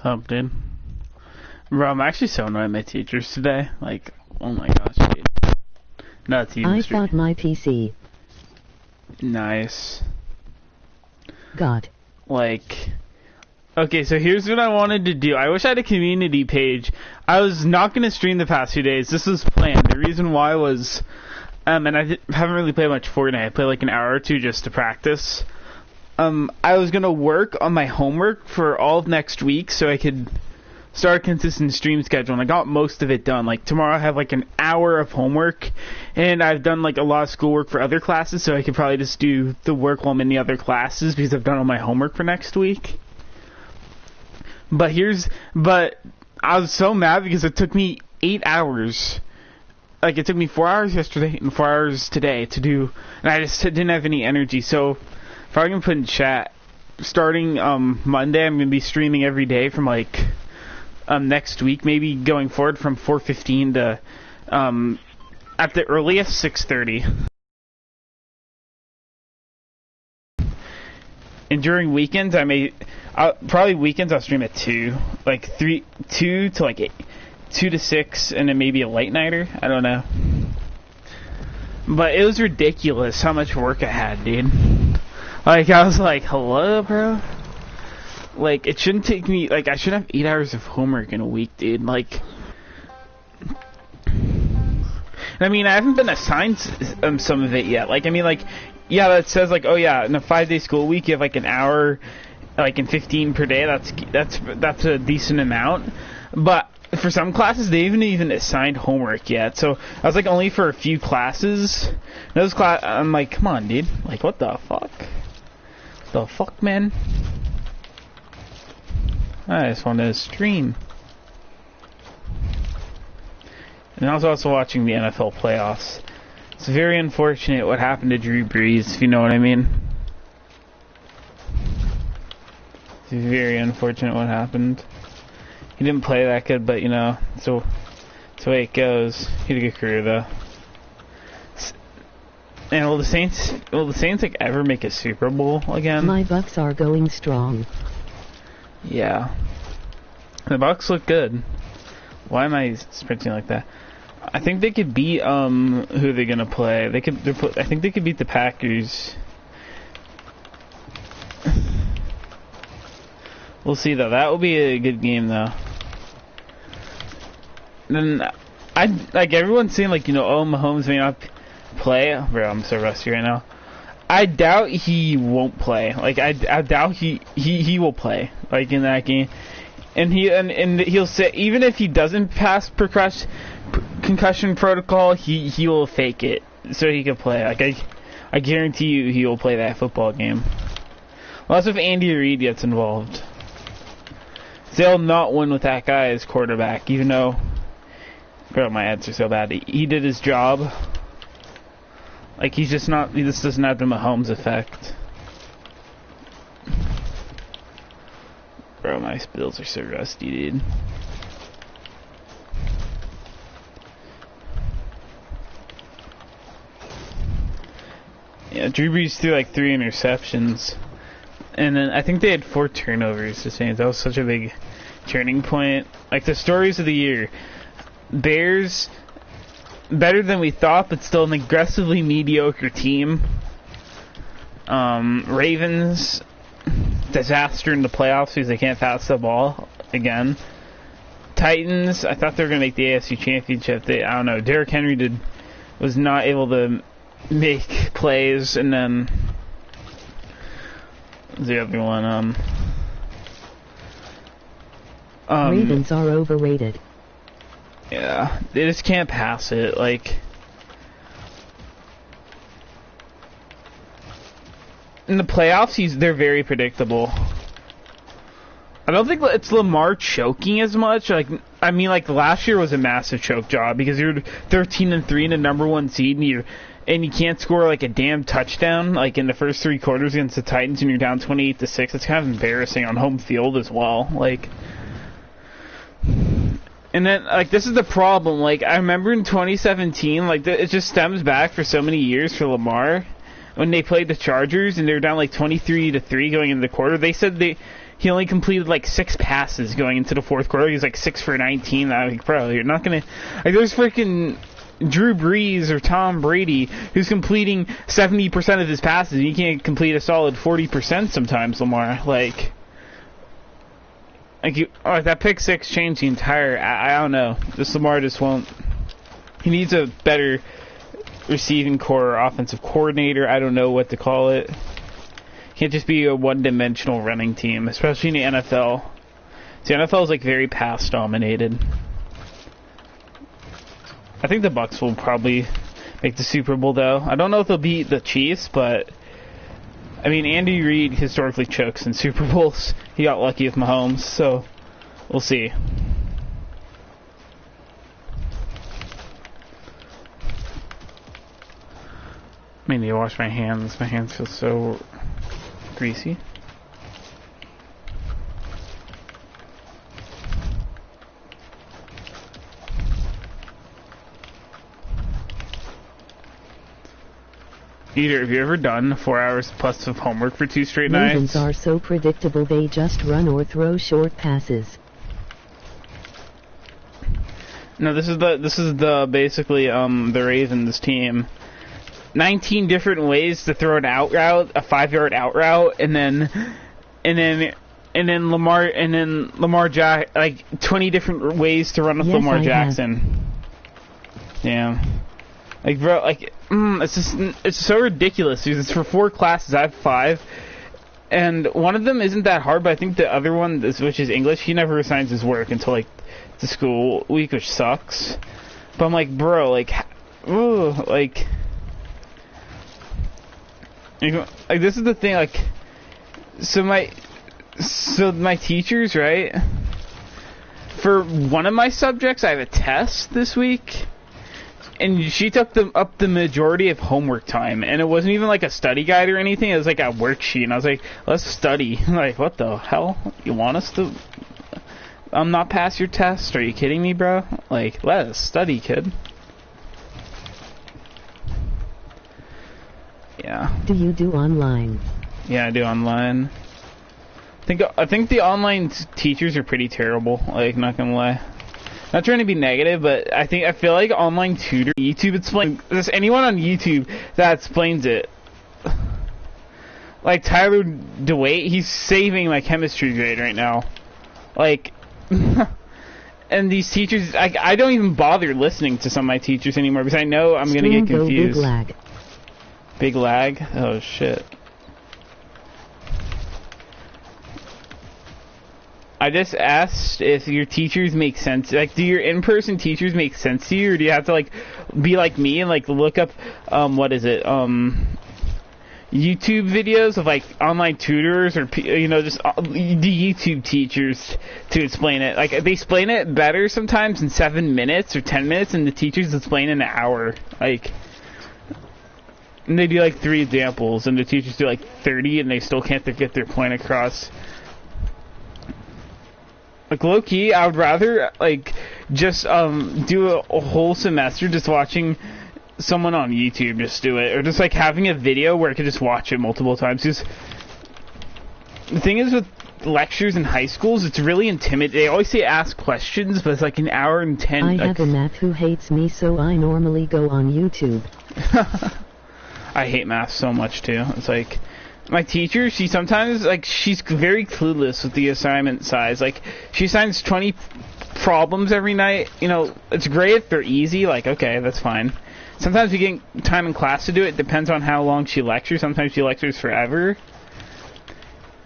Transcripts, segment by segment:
up, dude? Bro, I'm actually so annoyed at my teachers today. Like, oh my gosh, dude. Not team I thought my PC. Nice. God. Like, okay, so here's what I wanted to do. I wish I had a community page. I was not going to stream the past few days. This was planned. The reason why was, and I haven't really played much Fortnite. I played like an hour or two just to practice. I was going to work on my homework for all of next week so I could start a consistent stream schedule, and I got most of it done. Like, tomorrow I have like an hour of homework, and I've done like a lot of schoolwork for other classes, so I could probably just do the work while I'm in the other classes because I've done all my homework for next week. But I was so mad because it took me 8 hours. Like, it took me 4 hours yesterday and 4 hours today to do, and I just didn't have any energy. So, if I can put in chat, starting Monday, I'm going to be streaming every day from like next week, maybe going forward from 4:15 to at the earliest 6:30. And during weekends, probably weekends I'll stream at 2, like 2 to like 8, 2 to 6, and then maybe a late nighter. I don't know. But it was ridiculous how much work I had, dude. Like, I was like, hello, bro? Like, it shouldn't take me, like, I should have 8 hours of homework in a week, dude. Like, I mean, I haven't been assigned some of it yet. Like, I mean, like, yeah, that says, like, oh, yeah, in a 5-day school week, you have, like, an hour, like, and 15 per day. That's a decent amount. But for some classes, they haven't even assigned homework yet. So, I was, like, only for a few classes. I'm like, come on, dude. Like, what the fuck? The fuck, man? I just wanted to stream. And I was also watching the NFL playoffs. It's very unfortunate what happened to Drew Brees, if you know what I mean. It's very unfortunate what happened. He didn't play that good, but you know, so that's the way it goes. He had a good career though. And will the Saints like ever make a Super Bowl again? My Bucks are going strong. Yeah. The Bucks look good. Why am I sprinting like that? I think they could beat who they're gonna play. I think they could beat the Packers. We'll see though. That will be a good game though. Then everyone's saying like, you know, oh, Mahomes may not play. Bro, I'm so rusty right now. I doubt he won't play. Like, I doubt he will play, like, in that game. And he'll say, even if he doesn't pass concussion protocol, he will fake it so he can play. Like, I guarantee you he will play that football game. Unless if Andy Reid gets involved. They'll not win with that guy as quarterback, even though, bro, my ads are so bad. He did his job. Like, he just doesn't have the Mahomes effect. Bro, my spills are so rusty, dude. Yeah, Drew Brees threw like 3 interceptions. And then I think they had 4 turnovers to Saints. That was such a big turning point. Like, the stories of the year. Bears, better than we thought, but still an aggressively mediocre team. Ravens, disaster in the playoffs because they can't pass the ball again. Titans, I thought they were going to make the AFC Championship. I don't know. Derrick Henry was not able to make plays, and then the other one, Ravens are overrated. Yeah, they just can't pass it. Like, in the playoffs, they're very predictable. I don't think it's Lamar choking as much. Like, I mean, like, last year was a massive choke job because you're 13-3 and the #1 seed, and you can't score like a damn touchdown like in the first 3 quarters against the Titans, and you're down 28-6. It's kind of embarrassing on home field as well. Like, and then, like, this is the problem. Like, I remember in 2017, like, it just stems back for so many years for Lamar. When they played the Chargers and they were down like 23-3 going into the quarter, they said he only completed like 6 passes going into the fourth quarter. He's like 6 for 19. I'm like, bro, you're not gonna. Like, there's freaking Drew Brees or Tom Brady who's completing 70% of his passes, and he can't complete a solid 40% sometimes. Lamar, like that pick 6 changed the entire. I don't know. This Lamar just won't. He needs a better receiving core or offensive coordinator. I don't know what to call it. Can't just be a one-dimensional running team, especially in the NFL. The NFL is like very pass dominated. I think the Bucs will probably make the Super Bowl, though. I don't know if they'll beat the Chiefs, but I mean, Andy Reid historically chokes in Super Bowls. He got lucky with Mahomes, so we'll see. I need to wash my hands. My hands feel so greasy. Eater, have you ever done 4 hours plus of homework for 2 straight nights? Ravens are so predictable, they just run or throw short passes. No, this is the basically the Ravens team. 19 different ways to throw an out route, a 5-yard out route, and then Lamar Jack, like 20 different ways to run with Lamar Jackson. Yeah, like bro, like it's so ridiculous. It's for 4 classes. I have 5, and one of them isn't that hard, but I think the other one, which is English, he never assigns his work until like the school week, which sucks. But I'm like, bro, like, ooh, like this is the thing, like, so my teachers, right, for one of my subjects I have a test this week, and she took up the majority of homework time, and it wasn't even like a study guide or anything. It was like a worksheet, and I was like, let's study. I'm like, what the hell, you want us to not pass your test? Are you kidding me, bro? Like, let us study, kid. Yeah. Do you do online? Yeah, I do online. I think the online teachers are pretty terrible. Like, not gonna lie. Not trying to be negative, but I feel like online tutor, YouTube explain. There's anyone on YouTube that explains it. Like Tyler DeWitt, he's saving my chemistry grade right now. Like, and these teachers, I don't even bother listening to some of my teachers anymore because I know I'm gonna get confused. Big lag. Big lag? Oh shit. I just asked if your teachers make sense. Like, do your in-person teachers make sense to you, or do you have to like be like me and like look up YouTube videos of like online tutors or just the YouTube teachers to explain it? Like, they explain it better sometimes in 7 minutes or 10 minutes, and the teachers explain in an hour. Like, and they do like 3 examples, and the teachers do like 30, and they still can't get their point across. Like, low-key, I would rather, like, just do a whole semester just watching someone on YouTube just do it. Or just, like, having a video where I could just watch it multiple times. Because the thing is with lectures in high schools, it's really intimidating. They always say ask questions, but it's like an hour and 10... I have a math who hates me, so I normally go on YouTube. I hate math so much, too. It's like... My teacher, she sometimes, like, she's very clueless with the assignment size. Like, she assigns 20 problems every night. You know, it's great if they're easy. Like, okay, that's fine. Sometimes we get time in class to do it. Depends on how long she lectures. Sometimes she lectures forever.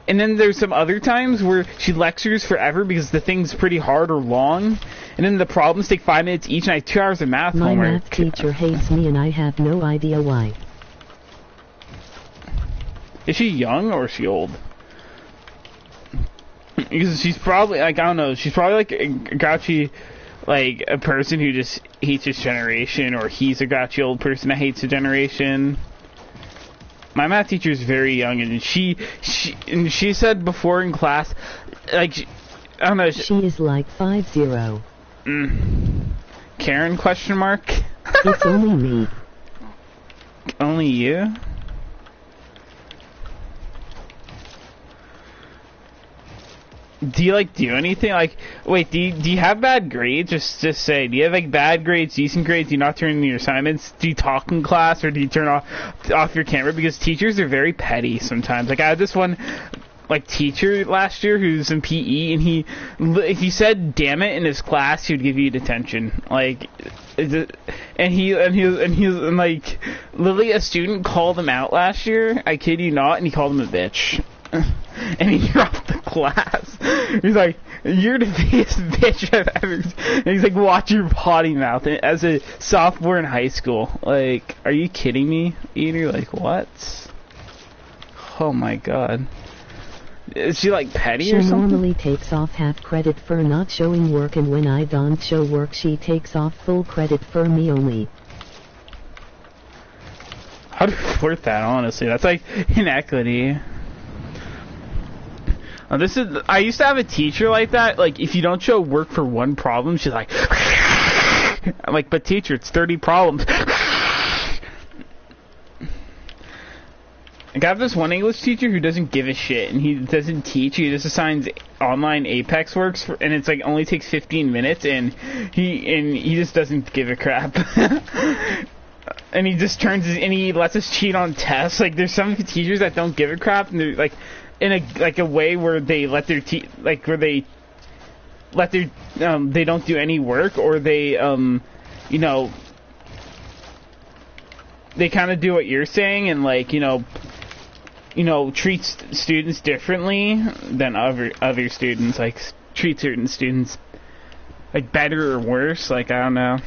And then there's some other times where she lectures forever because the thing's pretty hard or long. And then the problems take 5 minutes each, and I have 2 hours of math homework. My math teacher hates me, and I have no idea why. Is she young or is she old? Because she's probably, like, I don't know, she's probably like a grouchy, like, a person who just hates his generation, or he's a grouchy old person that hates a generation. My math teacher is very young, and she said before in class, like, I don't know. She is like 50. Karen, question mark? It's only me. Only you? Do you like do anything? Like, wait, do you have bad grades? Just say, do you have like bad grades, decent grades? Do you not turn in your assignments? Do you talk in class, or do you turn off your camera? Because teachers are very petty sometimes. Like I had this one like teacher last year who's in PE, and he said "damn it" in his class, he would give you detention. Like, and he was like, literally a student called him out last year. I kid you not, and he called him a bitch. And he dropped the class. He's like, "You're the biggest bitch I've ever." And he's like, "Watch your potty mouth." And as a sophomore in high school, like, are you kidding me? And you're like, what? Oh my god. Is she like petty she or something? She normally takes off half credit for not showing work, and when I don't show work, she takes off full credit for me only. How do you work that? Honestly, that's like inequity. I used to have a teacher like that. Like, if you don't show work for one problem, she's like, I'm like, but teacher, it's 30 problems. Like, I have this one English teacher who doesn't give a shit, and he doesn't teach. He just assigns online Apex works, and it's like only takes 15 minutes, and he just doesn't give a crap. And he just and he lets us cheat on tests. Like, there's some teachers that don't give a crap, and they're like, in a way where they let their they don't do any work, or they they kind of do what you're saying, and like treat students differently than other students, like treat certain students like better or worse. Like, I don't know.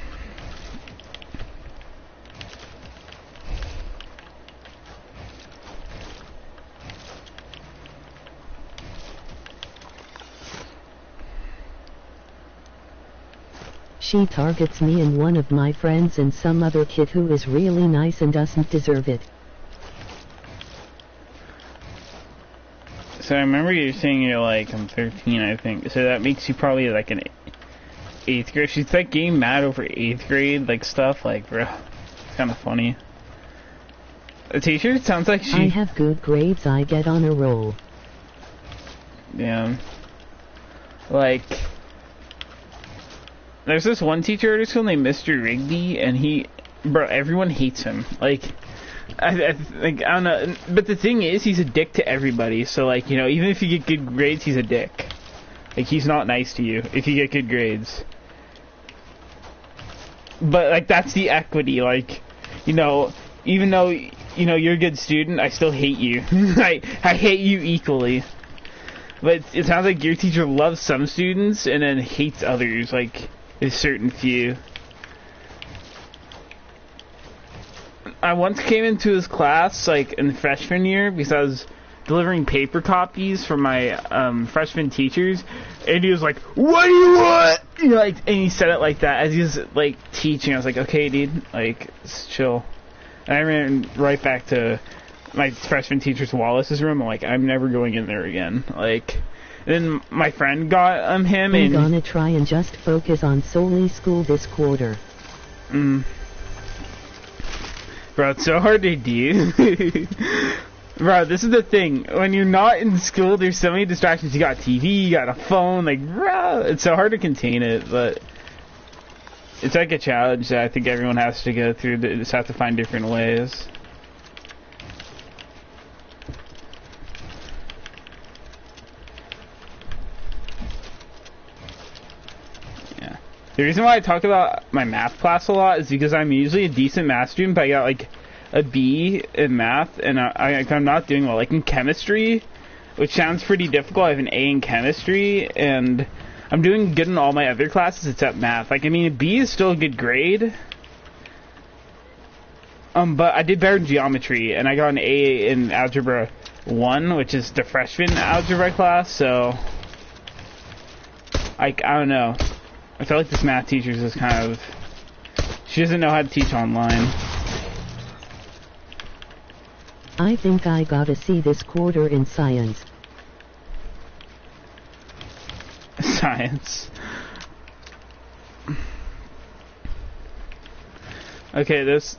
She targets me and one of my friends and some other kid who is really nice and doesn't deserve it. So I remember you saying you're like, I'm 13, I think. So that makes you probably like an 8th grade. She's like getting mad over 8th grade, like stuff. Like, bro, it's kind of funny. A teacher? It sounds like she... I have good grades, I get on a roll. Yeah. Like... There's this one teacher at our school named Mr. Rigby, and bro, everyone hates him. Like, I don't know, but the thing is, he's a dick to everybody. So, like, even if you get good grades, he's a dick. Like, he's not nice to you if you get good grades. But like, that's the equity. Like, even though you're a good student, I still hate you. I hate you equally. But it sounds like your teacher loves some students and then hates others. Like, a certain few. I once came into his class, like, in freshman year, because I was delivering paper copies for my freshman teachers, and he was like, "What do you want?" And he said it like that as he was like teaching. I was like, "Okay, dude, like, just chill." And I ran right back to my freshman teacher's Wallace's room. I'm like, I'm never going in there again. Like, then my friend got him, I'm and gonna try and just focus on solely school this quarter. Bro, it's so hard to do. Bro, this is the thing. When you're not in school, there's so many distractions. You got TV, you got a phone, like, bro, it's so hard to contain it, but it's like a challenge that I think everyone has to go through. They just have to find different ways. Yeah. The reason why I talk about my math class a lot is because I'm usually a decent math student, but I got like a B in math, and I'm not doing well. Like in chemistry, which sounds pretty difficult, I have an A in chemistry, and I'm doing good in all my other classes except math. Like, I mean, a B is still a good grade, but I did better in geometry, and I got an A in algebra 1, which is the freshman algebra class. So, I don't know. I feel like this math teacher is just kind of, she doesn't know how to teach online. I think I got a C this quarter in science. Science. Okay, science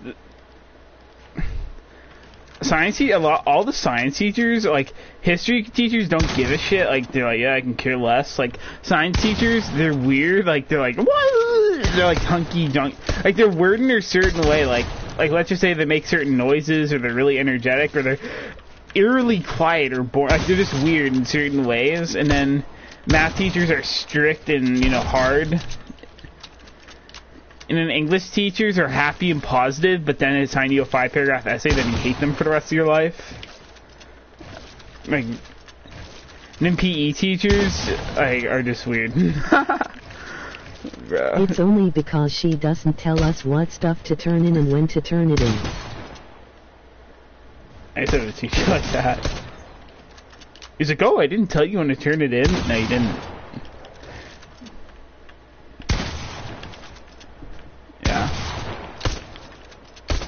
all the science teachers, like, history teachers don't give a shit. Like, they're like, yeah, I can care less. Like, science teachers, they're weird. Like, they're like, what? They're like hunky junk. Like, they're worded in a certain way. Like, let's just say they make certain noises, or they're really energetic, or they're eerily quiet or boring. Like, they're just weird in certain ways. And then math teachers are strict and, you know, hard. And then English teachers are happy and positive, but then assign you a 5-paragraph essay, then you hate them for the rest of your life. Like, and then PE teachers, like, are just weird. It's only because she doesn't tell us what stuff to turn in and when to turn it in. I used to have a teacher like that. He's like, oh, I didn't tell you when to turn it in? No, you didn't.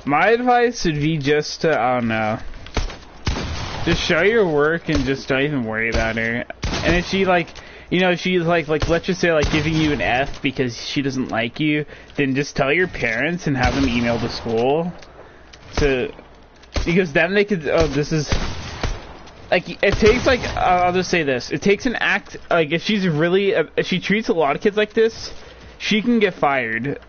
My advice would be just to, I don't know, just show your work and just don't even worry about her. And if she, like, you know, she's like, let's just say, like, giving you an F because she doesn't like you, then just tell your parents and have them email the school. So, because then they could, oh, this is, like, it takes, like, I'll just say this, it takes an act, like, if she's really, if she treats a lot of kids like this, she can get fired.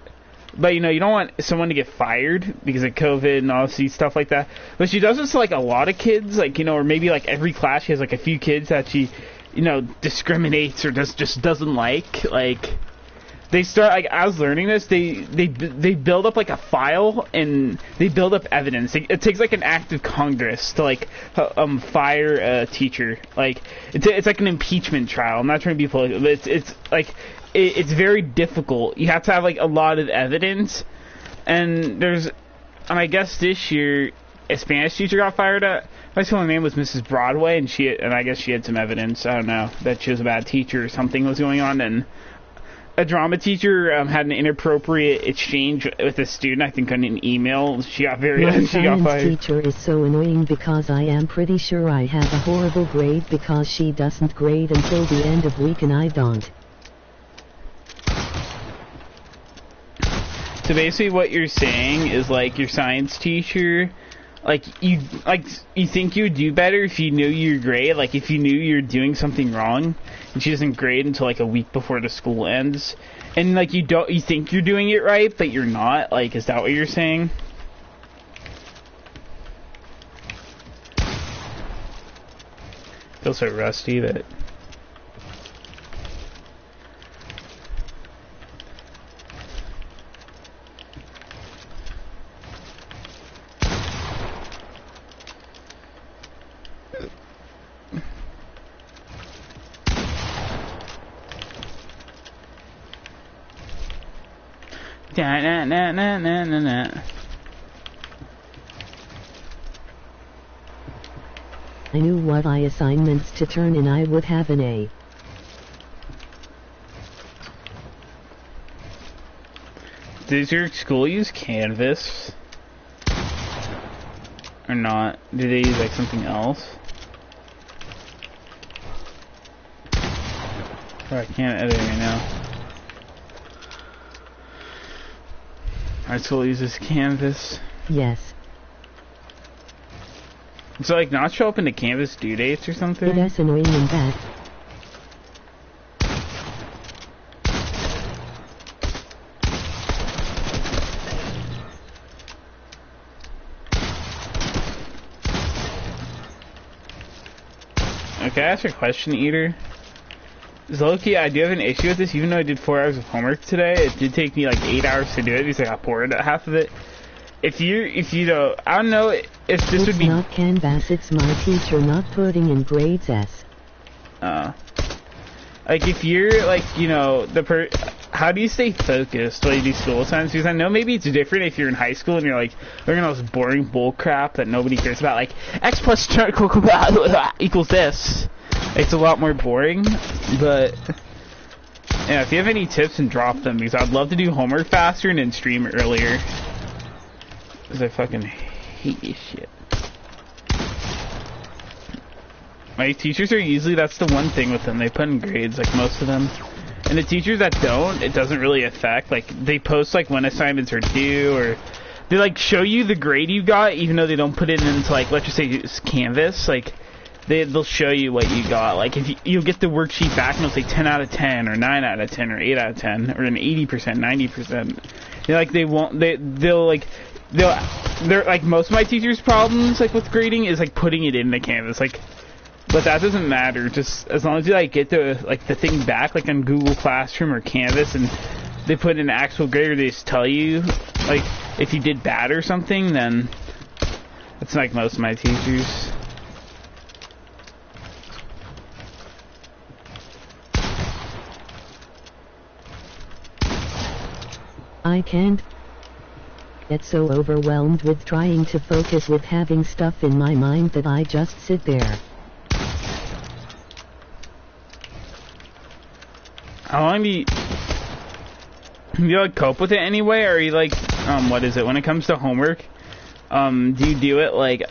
But, you know, you don't want someone to get fired because of COVID and obviously stuff like that. But she does this to, like, a lot of kids, like, you know, or maybe, like, every class she has, like, a few kids that she, you know, discriminates or just doesn't like. Like, they start, like, I was learning this, they build up, like, a file and they build up evidence. It takes, like, an act of Congress to, like, fire a teacher. Like, it's like an impeachment trial. I'm not trying to be political, but it's like... It's very difficult. You have to have, like, a lot of evidence. And I guess this year, a Spanish teacher got fired at. My school name was Mrs. Broadway, and I guess she had some evidence, I don't know, that she was a bad teacher or something was going on. And a drama teacher had an inappropriate exchange with a student, I think on an email. She got My she got fired. science teacher is so annoying because I am pretty sure I have a horrible grade because she doesn't grade until the end of week and I don't. So basically what you're saying is, like, your science teacher, you think you would do better if you knew you're great, like if you knew you're doing something wrong, and she doesn't grade until, like, a week before the school ends, and, like, you think you're doing it right, but you're not. Like, is that what you're saying? I feel so rusty that... Na, na, na, na, na, na. I knew what assignments to turn in, I would have an A. Does your school use Canvas? Or not? Do they use, like, something else? Oh, I can't edit right now. Our school uses Canvas. Yes. So, like, not show up into Canvas due dates or something? That's annoying in that. Okay, I ask a question, Eater. Zolki, I do have an issue with this, even though I did 4 hours of homework today. It did take me like 8 hours to do it because I got bored at half of it. If you know, I don't know if this it's would be... It's not Canvas, it's my teacher not putting in grades S. Like, if you're, like, you know, how do you stay focused while you do school assignments? Because I know maybe it's different if you're in high school and you're, like, learning all this boring bull crap that nobody cares about, like, X plus equals this. It's a lot more boring, but... yeah, if you have any tips, then drop them, because I'd love to do homework faster and then stream earlier. Because I fucking hate this shit. My teachers are usually, that's the one thing with them, they put in grades, like most of them. And the teachers that don't, it doesn't really affect, like, they post, like, when assignments are due, or they like show you the grade you got, even though they don't put it into like, let's just say it's Canvas. Like they'll show you what you got. Like if you'll get the worksheet back and it'll say 10 out of 10 or 9 out of 10 or 8 out of 10 or an 80%, 90%. They're like most of my teachers' problems like with grading is like putting it into Canvas. Like, but that doesn't matter. Just as long as you like get the thing back like on Google Classroom or Canvas and they put in an actual grade or they just tell you like if you did bad or something, then it's like most of my teachers. I can't get so overwhelmed with trying to focus with having stuff in my mind that I just sit there. How long do you like cope with it anyway? Or are you like what is it when it comes to homework? Do you do it like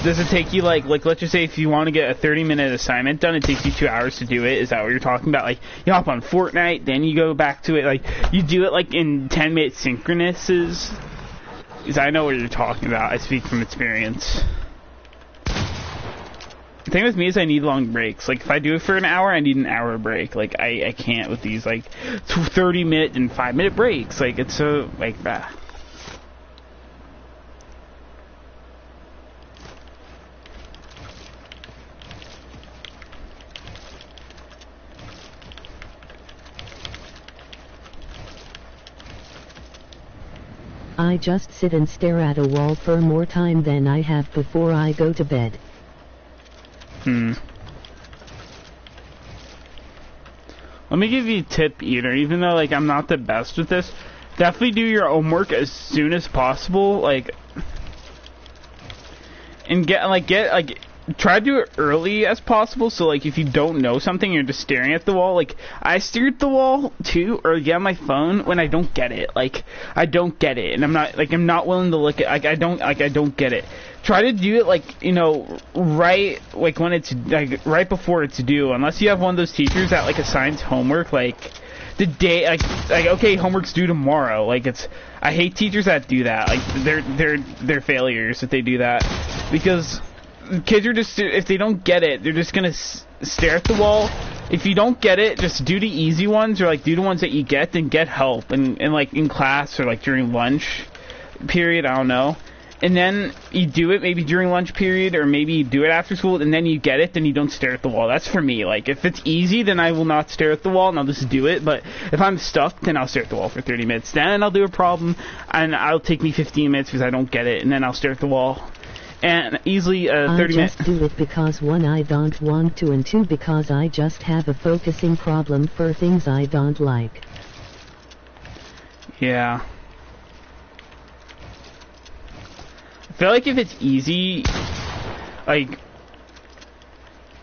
does it take you like let's just say if you want to get a 30-minute assignment done, it takes you 2 hours to do it? Is that what you're talking about? Like you hop on Fortnite, then you go back to it, like you do it like in 10-minute synchronuses? Because I know what you're talking about. I speak from experience. The thing with me is I need long breaks. Like if I do it for an hour, I need an hour break. Like I can't with these like 30-minute and 5-minute breaks. Like it's so like that. I just sit and stare at a wall for more time than I have before I go to bed. Let me give you a tip, Eater. Even though like I'm not the best with this, definitely do your homework as soon as possible. Like, and try to do it early as possible. So like if you don't know something, you're just staring at the wall. Like I stare at the wall too, or get on my phone when I don't get it. Like I don't get it, and I'm not willing to look at. I don't get it. Try to do it like right like when it's like right before it's due. Unless you have one of those teachers that like assigns homework like the day like okay, homework's due tomorrow. Like I hate teachers that do that. Like they're failures if they do that, because kids are just, if they don't get it, they're just gonna stare at the wall. If you don't get it, just do the easy ones, or like do the ones that you get, then get help and like in class or like during lunch period, I don't know. And then you do it maybe during lunch period, or maybe you do it after school, and then you get it, then you don't stare at the wall. That's for me. Like if it's easy, then I will not stare at the wall and I'll just do it. But if I'm stuck, then I'll stare at the wall for 30 minutes. Then I'll do a problem and I'll take me 15 minutes because I don't get it, and then I'll stare at the wall. And easily 30 minutes. I just do it because 1, I don't want to, and 2, because I just have a focusing problem for things I don't like. Yeah. I feel like if it's easy, like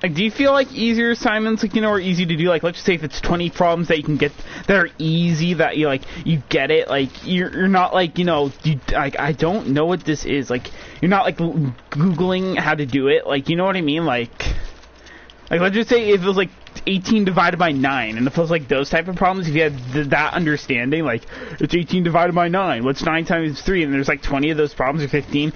do you feel like easier assignments, like, are easy to do? Like, let's just say if it's 20 problems that you can get that are easy, that you get it. Like, you're not like, I don't know what this is. Like, you're not like Googling how to do it. Like, you know what I mean? Like let's just say if it was like 18 divided by 9, and if it was like those type of problems, if you had that understanding, like, it's 18 divided by 9, what's 9 times 3, and there's like 20 of those problems, or 15.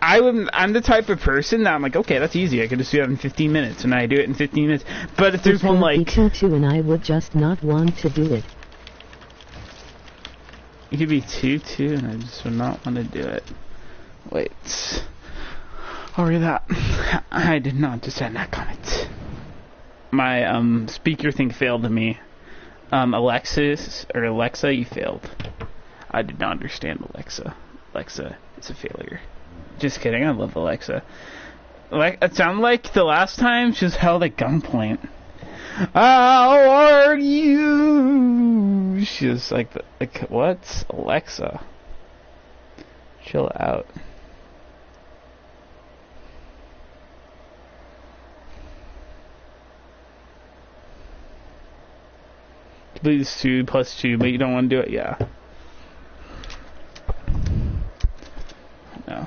I'm the type of person that I'm like, okay, that's easy. I could just do that in 15 minutes, and I do it in 15 minutes. But if there's one like... It could be 2, and I would just not want to do it. It could be 2, and I just would not want to do it. Wait. I'll read that. I did not just send that comment. My speaker thing failed me. Alexa, you failed. I did not understand Alexa. Alexa, it's a failure. Just kidding, I love Alexa. It sounded like the last time she was held at gunpoint. How are you? She was like, what? Alexa. Chill out. Please 2 plus 2, but you don't want to do it, yeah. No.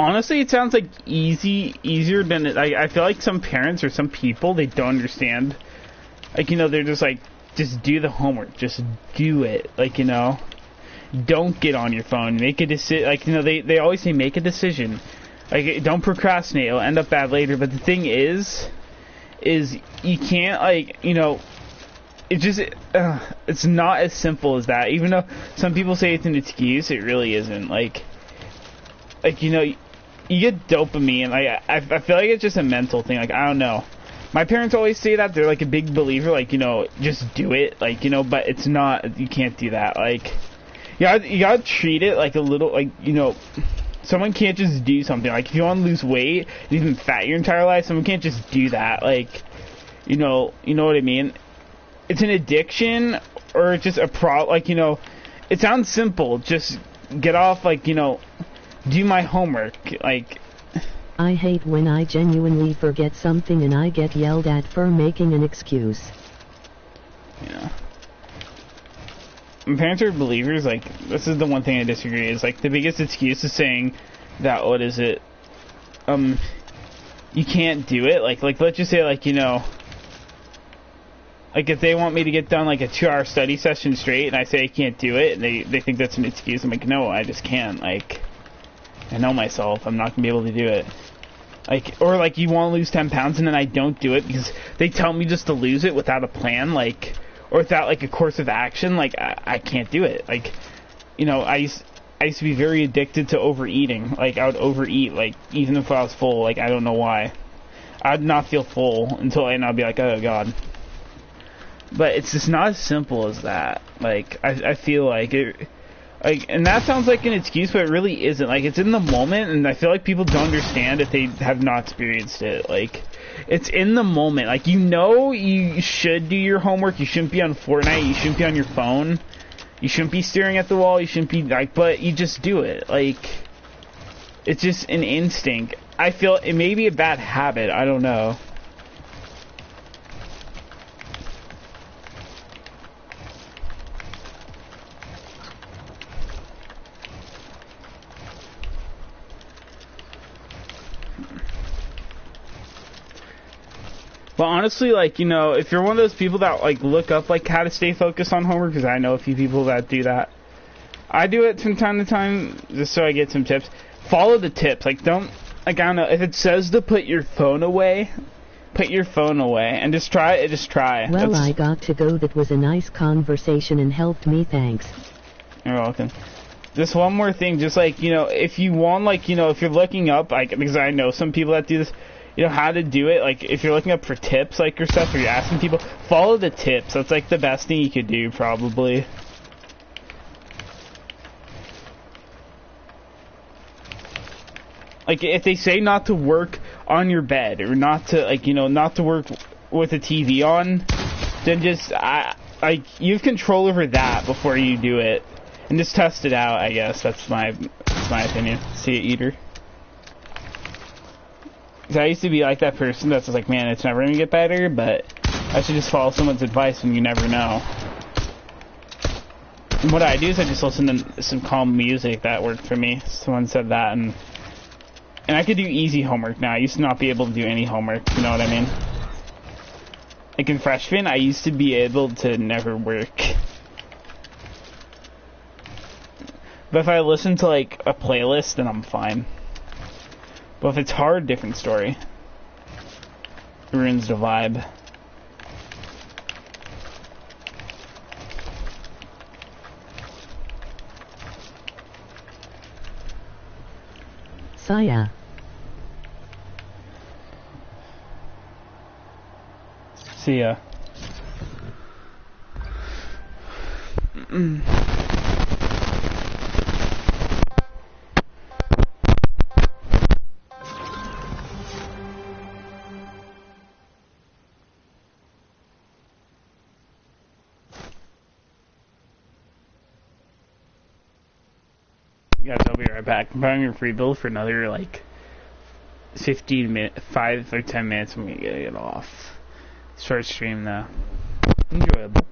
honestly, it sounds like easier than it. I feel like some parents or some people, they don't understand. Like, you know, they're just like, just do the homework, just do it. Like, you know, don't get on your phone, make a decision. Like, you know, they always say make a decision. Like, don't procrastinate, it'll end up bad later. But the thing is you can't, like, you know, it just, it's not as simple as that. Even though some people say it's an excuse, it really isn't. Like, you know, you get dopamine. Like, I feel like it's just a mental thing. Like, I don't know. My parents always say that. They're, like, a big believer. Like, you know, just do it. Like, you know, but it's not, you can't do that. Like, you gotta treat it like a little, like, you know, someone can't just do something. Like, if you want to lose weight, you've been fat your entire life, someone can't just do that. Like, you know what I mean? It's an addiction, or just a like, you know, it sounds simple. Just get off, like, you know, do my homework. Like, I hate when I genuinely forget something and I get yelled at for making an excuse. Yeah. My parents are believers. Like, this is the one thing I disagree, is, like, the biggest excuse is saying that, what is it, you can't do it. Like, let's just say, like, you know, like, if they want me to get done, like, a 2-hour study session straight, and I say I can't do it, and they think that's an excuse, I'm like, no, I just can't. Like, I know myself, I'm not gonna be able to do it. Like, or, like, you want to lose 10 pounds, and then I don't do it because they tell me just to lose it without a plan, like, or without, like, a course of action. Like, I can't do it. Like, you know, I used to be very addicted to overeating. Like, I would overeat, like, even if I was full. Like, I don't know why. I'd not feel full until, and I'd be like, oh god. But it's just not as simple as that. Like, I feel like it, like, and that sounds like an excuse, but it really isn't. Like, it's in the moment, and I feel like people don't understand if they have not experienced it. Like, it's in the moment. Like, you know, you should do your homework. You shouldn't be on Fortnite. You shouldn't be on your phone. You shouldn't be staring at the wall. You shouldn't be, like, but you just do it. Like, it's just an instinct. I feel it may be a bad habit. I don't know. But honestly, like, you know, if you're one of those people that, like, look up, like, how to stay focused on homework, because I know a few people that do that. I do it from time to time, just so I get some tips. Follow the tips. Like, don't, like, I don't know, if it says to put your phone away, put your phone away, and just try it, just try. Well, I got to go. That was a nice conversation and helped me, thanks. You're welcome. Just one more thing, just, like, you know, if you want, like, you know, if you're looking up, like, because I know some people that do this, you know, how to do it, like, if you're looking up for tips, like, or stuff, or you're asking people, follow the tips. That's, like, the best thing you could do, probably. Like, if they say not to work on your bed, or not to, like, you know, not to work with a TV on, then just, like, you have control over that before you do it. And just test it out, I guess. That's my opinion. See it, eater. Because I used to be like that person that's just like, man, it's never going to get better, but I should just follow someone's advice and you never know. And what I do is I just listen to some calm music. That worked for me. Someone said that, and I could do easy homework now. I used to not be able to do any homework, you know what I mean? Like in freshman, I used to be able to never work. But if I listen to, like, a playlist, then I'm fine. But if it's hard, different story. It ruins the vibe. Saya. See ya. Guys, I'll be right back. I'm probably gonna free build for another, like, 15 minutes, 5 or 10 minutes. I'm gonna get off. Short stream though. Enjoyable.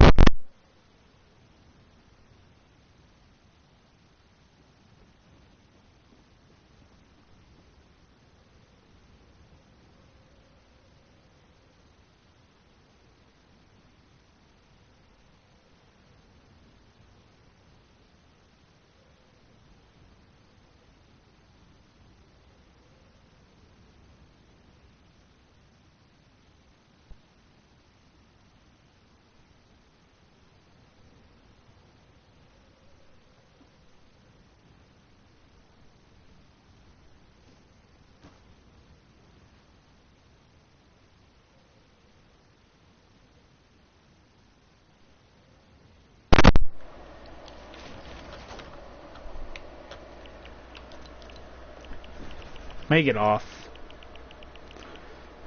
Make it off.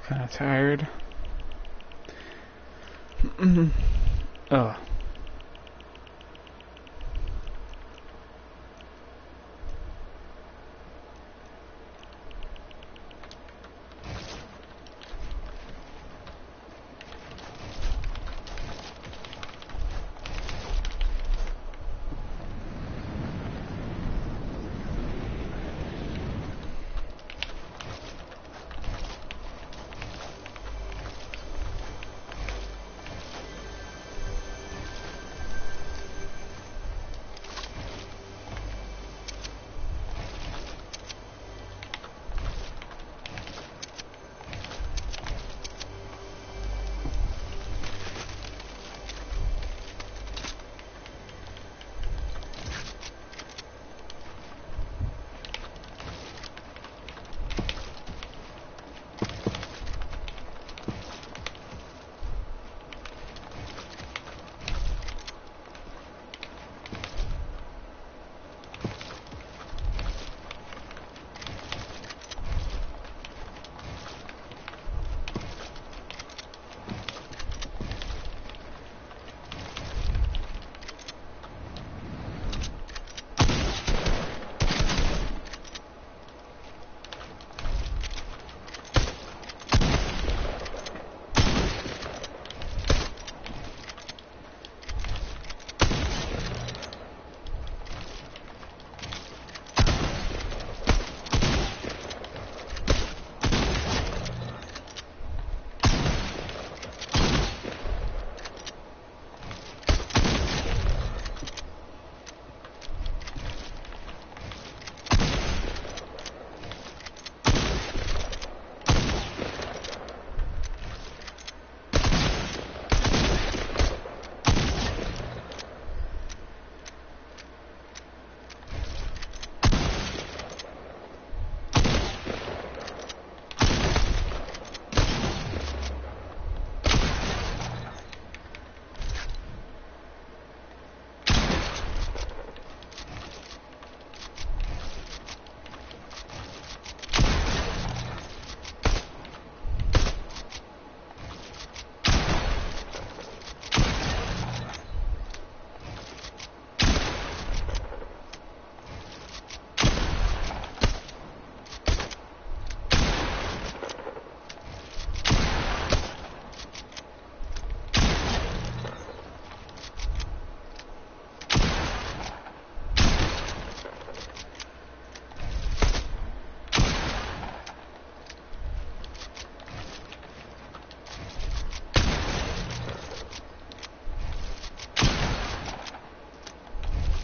Kinda tired. Oh.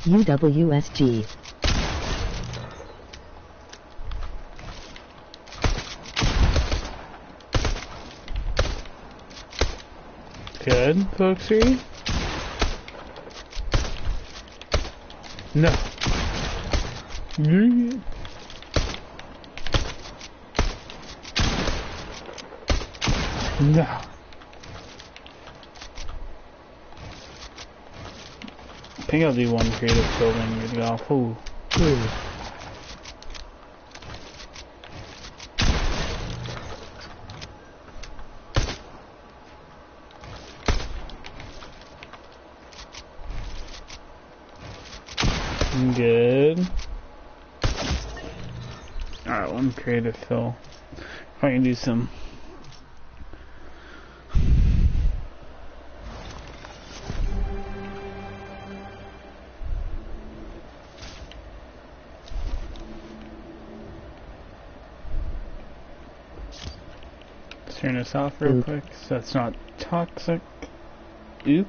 UWSG. Good, folksy. No. No. I think I'll do one creative building and go. Ooh. Ooh. Good. Alright, one creative fill. If I can do some. Let's turn this off real quick so it's not toxic. Oop.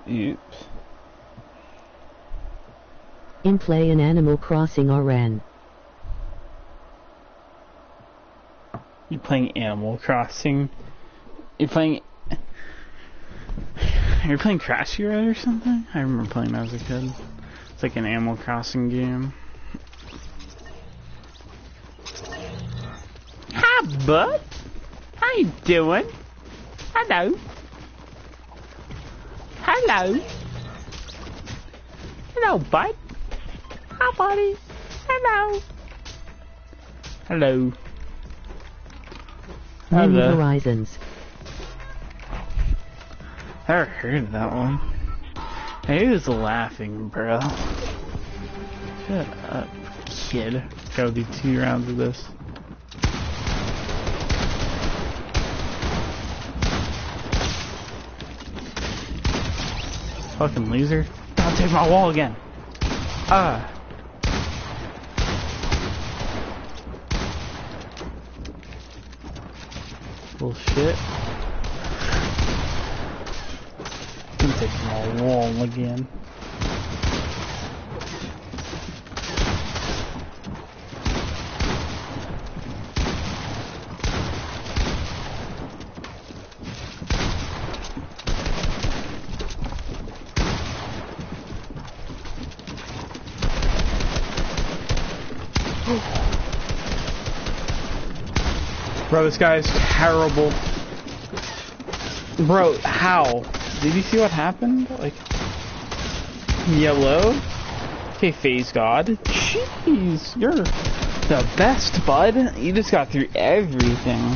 Oops. In play an Animal Crossing RN. You playing Animal Crossing? You're playing Crash Hero or something? I remember playing that as a kid. It's like an Animal Crossing game. Hi, bud. How you doing? Hello. Hello. Hello, bud. Hi, buddy. Hello. Hello. Many Hello. horizons. Never heard of that one. He was laughing, bro. Shut up, kid. Gotta do 2 rounds of this. Fucking loser. Don't take my wall again. Ah. Bullshit. Don't take my wall again. Bro, this guy is terrible. Bro, how? Did you see what happened? Like, yellow? Okay, Phase God. Jeez, you're the best, bud. You just got through everything.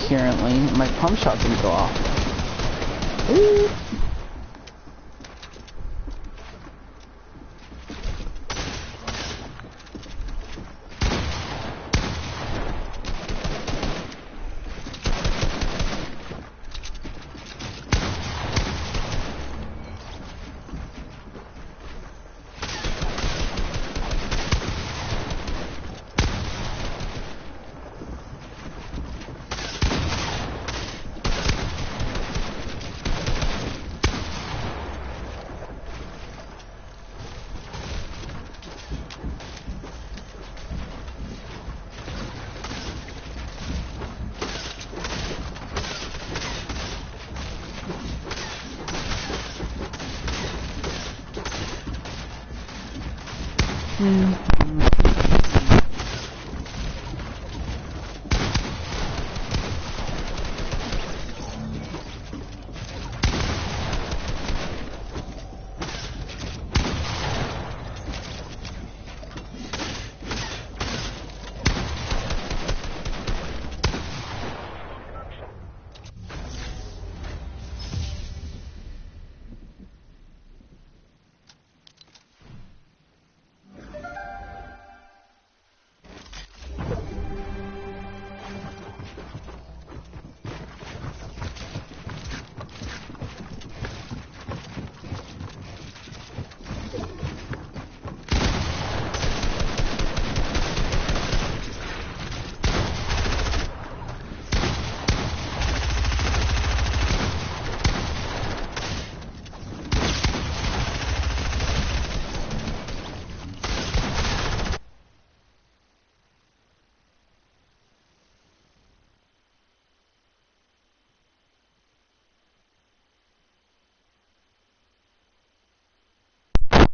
Apparently, my pump shot didn't go off. Ooh.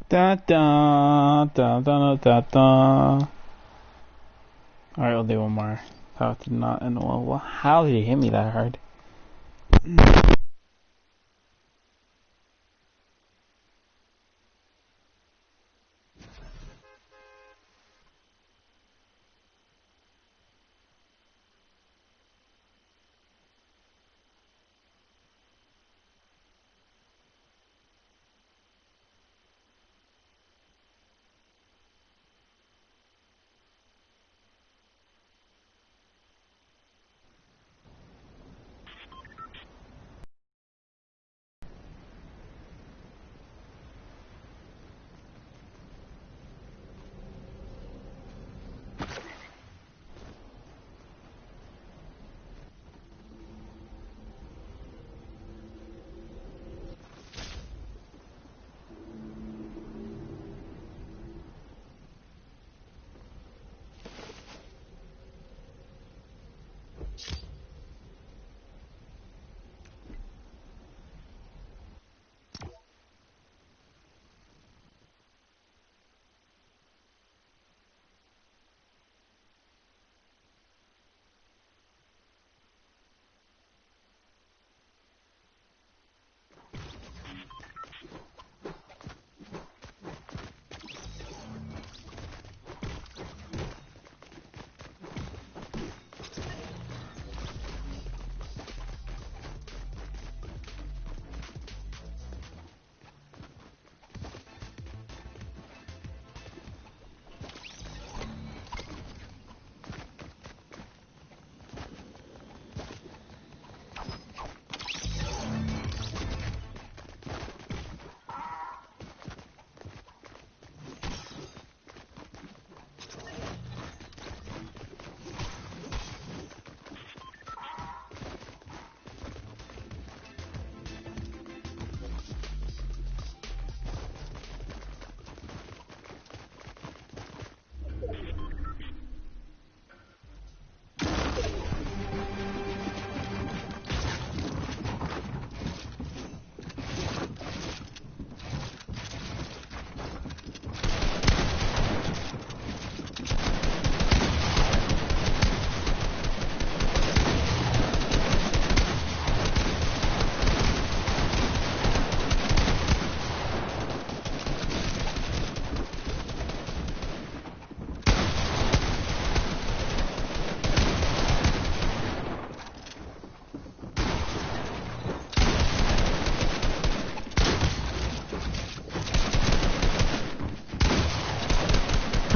Da da da da da da. Alright, we'll do one more. That did not end well. How did he hit me that hard?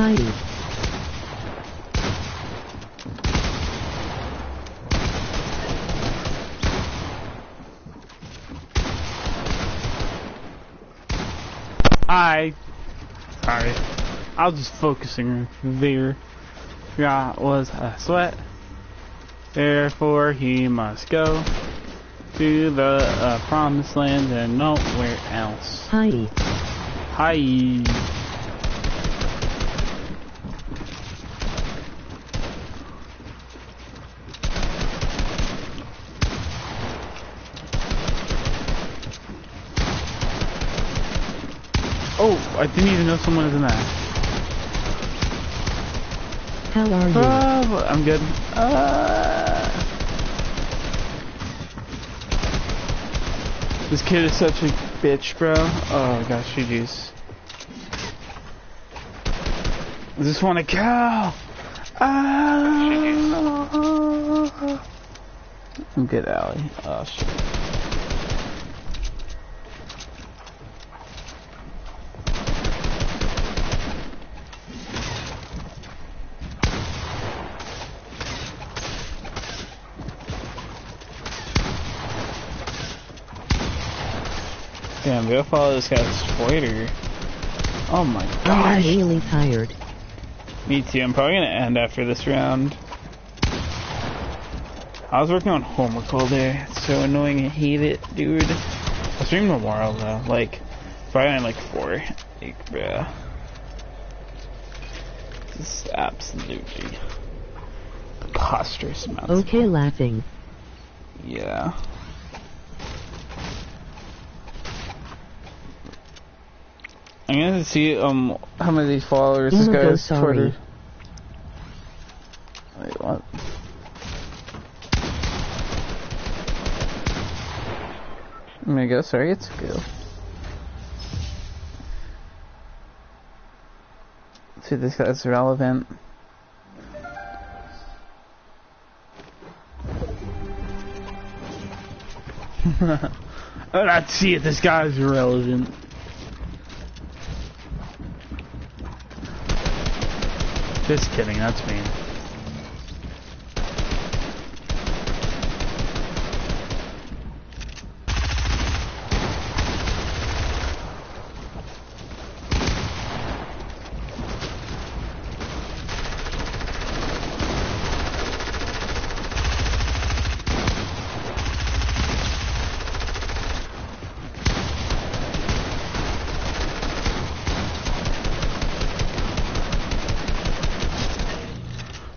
Heidi. Sorry. I was just focusing there. God was a sweat. Therefore he must go to the promised land and nowhere else. Heidi. Hi. Oh, I didn't even know someone was in that. How are you? Oh, I'm good. This kid is such a bitch, bro. Oh gosh, GG's. I just want to kill. I'm good, Allie. Oh shit. Damn, go follow this guy's Twitter. Oh my gosh. I'm really tired. Me too. I'm probably gonna end after this round. I was working on homework all day. It's so annoying. I hate it, dude. I'll stream tomorrow though. Like, probably at like 4. Like, bruh. This is absolutely preposterous amounts. Okay, laughing. Yeah. I'm gonna see how many of these followers this guy has Twitter. Wait, what? I'm gonna go, sorry, it's good. See if this guy's relevant. Let's see if this guy's relevant. Just kidding, that's me.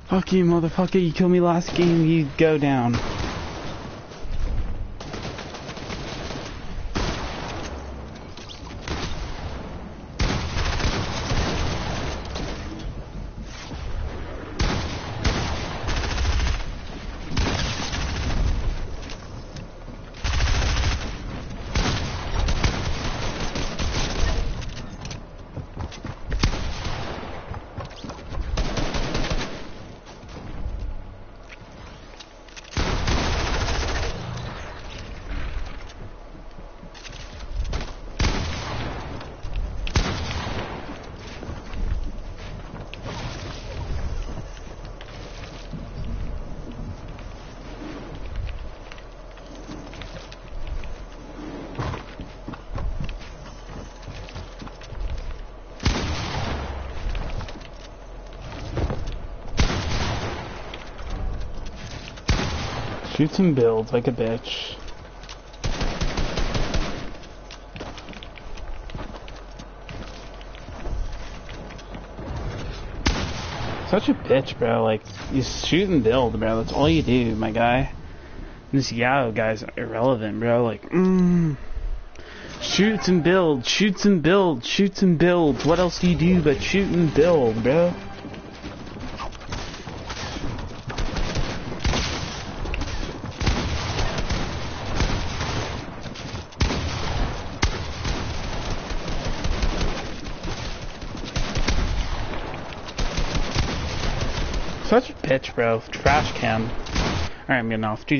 Fuck you, motherfucker, you killed me last game, you go down. Shoots and builds like a bitch. Such a bitch, bro. Like, you shoot and build, bro. That's all you do, my guy. This Yao guy's irrelevant, bro. Like, shoots and build, shoots and build, shoots and builds. What else do you do but shoot and build, bro? Such a bitch, bro. Trash can. Alright, I'm getting off. GG.